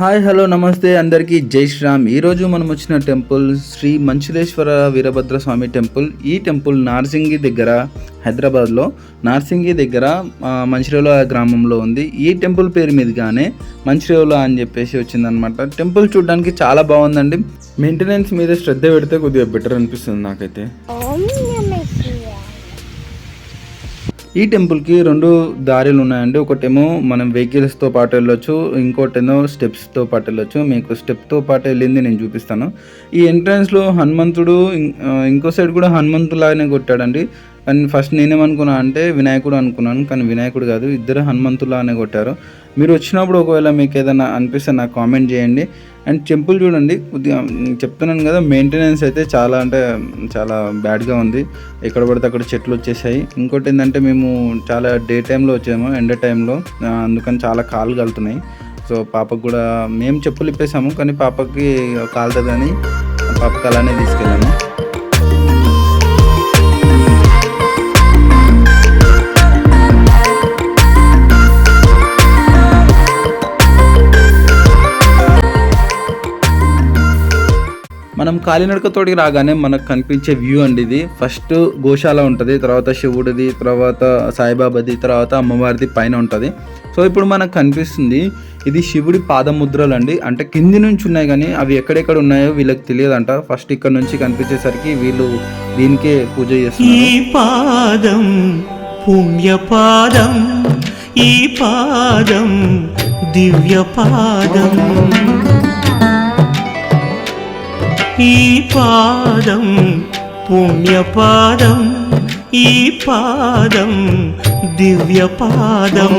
Hi hello నమస్తే అందరికీ జై శ్రీరామ్. ఈరోజు మనం వచ్చిన టెంపుల్ శ్రీ మంచులేశ్వర వీరభద్ర స్వామి టెంపుల్. ఈ టెంపుల్ నార్సింగి దగ్గర, హైదరాబాద్లో నార్సింగి దగ్గర మంచిర్యాల గ్రామంలో ఉంది. ఈ టెంపుల్ పేరు మీదుగానే మంచిర్యాల అని చెప్పేసి వచ్చిందనమాట. టెంపుల్ చూడడానికి చాలా బాగుందండి. మెయింటెనెన్స్ మీద శ్రద్ధ పెడితే కొద్దిగా బెటర్ అనిపిస్తుంది నాకైతే. ఈ టెంపుల్కి రెండు దారులు ఉన్నాయండి. ఒకటేమో మనం వెహికల్స్తో పాటు వెళ్ళొచ్చు, ఇంకోటేమో స్టెప్స్తో పాటు వెళ్ళొచ్చు. మీకు స్టెప్తో పాటు వెళ్ళింది నేను చూపిస్తాను. ఈ ఎంట్రన్స్లో హనుమంతుడు, ఇంకో సైడ్ కూడా హనుమంతులాగానే కొట్టాడండి. కానీ ఫస్ట్ నేనేమనుకున్నా అంటే వినాయకుడు అనుకున్నాను, కానీ వినాయకుడు కాదు, ఇద్దరు హనుమంతులాగానే కొట్టారు. మీరు వచ్చినప్పుడు ఒకవేళ మీకు ఏదైనా అనిపిస్తే నాకు కామెంట్ చేయండి. అండ్ టెంపుల్ చూడండి, కొద్దిగా చెప్తున్నాను కదా, మెయింటెనెన్స్ అయితే చాలా అంటే చాలా బ్యాడ్గా ఉంది. ఎక్కడ పడితే అక్కడ చెట్లు వచ్చేసాయి. ఇంకోటి ఏంటంటే మేము చాలా డే టైంలో వచ్చాము, ఎండ టైంలో, అందుకని చాలా కాళ్ళు కలుతున్నాయి. సో పాపకు కూడా మేము చెప్పులు ఇప్పేసాము, కానీ పాపకి కాలుతుందని పాపకి అలానే తీసుకెళ్ళాము. మనం కాలినడకతోటి రాగానే మనకు కనిపించే వ్యూ అండి ఇది. ఫస్ట్ గోశాల ఉంటుంది, తర్వాత శివుడిది, తర్వాత సాయిబాబాది, తర్వాత అమ్మవారిది పైన ఉంటుంది. సో ఇప్పుడు మనకు కనిపిస్తుంది ఇది శివుడి పాదముద్రలు అండి. అంటే కింది నుంచి ఉన్నాయి, కానీ అవి ఎక్కడెక్కడ ఉన్నాయో వీళ్ళకి తెలియదంట. ఫస్ట్ ఇక్కడ నుంచి కనిపించేసరికి వీళ్ళు దీనికే పూజ చేస్తున్నారు. ఈ పాదం పుణ్యపాదం, ఈ పాదం దివ్యపాదం, ఈ పాదం పుణ్యపాదం, ఈ పాదం దివ్యపాదం.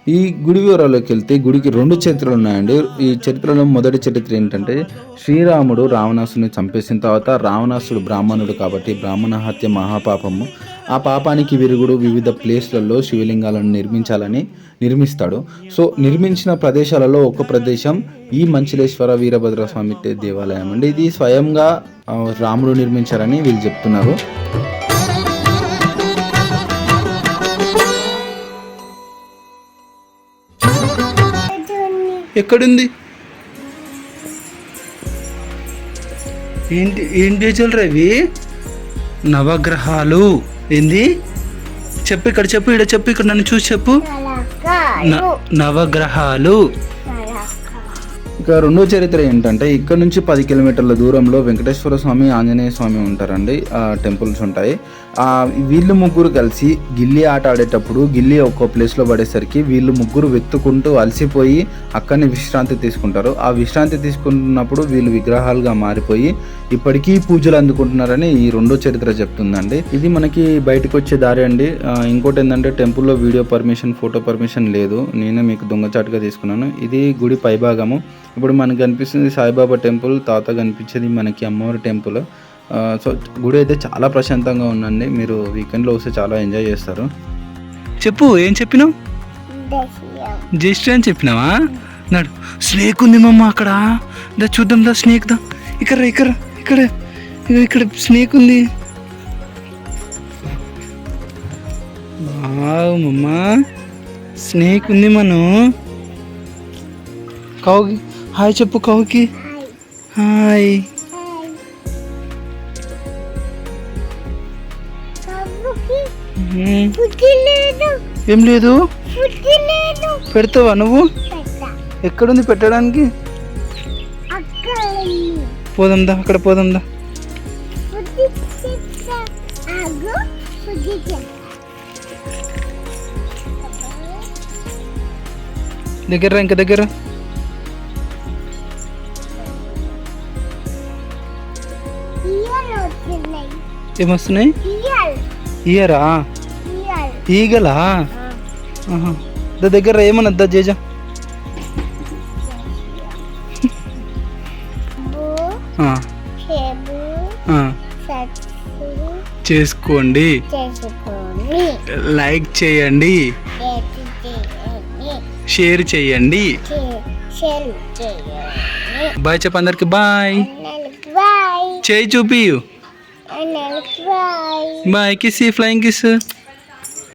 ఈ గుడి వివరాల్లోకి వెళ్తే గుడికి రెండు చరిత్రలు ఉన్నాయండి. ఈ చరిత్రలో మొదటి చరిత్ర ఏంటంటే, శ్రీరాముడు రావణాసుని చంపేసిన తర్వాత, రావణాసుడు బ్రాహ్మణుడు కాబట్టి బ్రాహ్మణ హత్య మహాపాపము, ఆ పాపానికి విరుగుడు వివిధ ప్లేస్లలో శివలింగాలను నిర్మిస్తాడు. సో నిర్మించిన ప్రదేశాలలో ఒక ప్రదేశం ఈ మంచులేశ్వర వీరభద్ర స్వామి దేవాలయం అండి. ఇది స్వయంగా రాముడు నిర్మించారని వీళ్ళు చెప్తున్నారు. ఎక్కడుంది ఏంటి ఏంటి రవి? నవగ్రహాలు ఏంది చెప్పు, ఇక్కడ చెప్పు, ఇక్కడ చెప్పు, ఇక్కడ నన్ను చూసి చెప్పు. నవగ్రహాలు. ఇక రెండో చరిత్ర ఏంటంటే, ఇక్కడ నుంచి 10 కిలోమీటర్ల దూరంలో వెంకటేశ్వర స్వామి, ఆంజనేయ స్వామి ఉంటారండి. ఆ టెంపుల్స్ ఉంటాయి. వీళ్ళు ముగ్గురు కలిసి గిల్లీ ఆట ఆడేటప్పుడు గిల్లీ ఒక్కో ప్లేస్లో పడేసరికి వీళ్ళు ముగ్గురు వెతుక్కుంటూ అలసిపోయి అక్కడనే విశ్రాంతి తీసుకుంటారు. ఆ విశ్రాంతి తీసుకుంటున్నప్పుడు వీళ్ళు విగ్రహాలుగా మారిపోయి ఇప్పటికీ పూజలు అందుకుంటున్నారని ఈ రెండో చరిత్ర చెప్తుందండి. ఇది మనకి బయటకు వచ్చే దారి అండి. ఇంకోటి ఏంటంటే, టెంపుల్లో వీడియో పర్మిషన్, ఫోటో పర్మిషన్ లేదు. నేనే మీకు దొంగచాటుగా తీసుకున్నాను. ఇది గుడి పైభాగము. ఇప్పుడు మనకు కనిపిస్తుంది సాయిబాబా టెంపుల్, తాత కనిపించేది మనకి అమ్మవారి టెంపుల్. సో గుడి అయితే చాలా ప్రశాంతంగా ఉందండి. మీరు వీకెండ్లో వస్తే చాలా ఎంజాయ్ చేస్తారు. చెప్పు, ఏం చెప్పినావు? జస్ట్ అని చెప్పినావా? నాడు స్నేక్ ఉంది మమ్మ అక్కడ, దా చూద్దాం, దా స్నేక్ దా, ఇక్కడ ఇక్కడ ఇక్కడ ఇక్కడ స్నేక్ ఉంది. మమ్మ స్నేక్ ఉంది. మనం కౌకి హాయ్ చెప్పు, కౌకి హాయ్. ఏం లేదు, పెడతావా నువ్వు? ఎక్కడుంది పెట్టడానికి? పోదాందా, అక్కడ పోదాందా. దగ్గర ఇంకా దగ్గర ఏమొస్తున్నాయి? ఇయరా? ఈగలా? దగ్గర ఏమన్నద్దా జేజ? చేసుకోండి, లైక్ చేయండి, షేర్ చేయండి. బాయ్ చెప్ప అందరికి. బాయ్ చేయి చూపి. Bye kiss, flying kiss.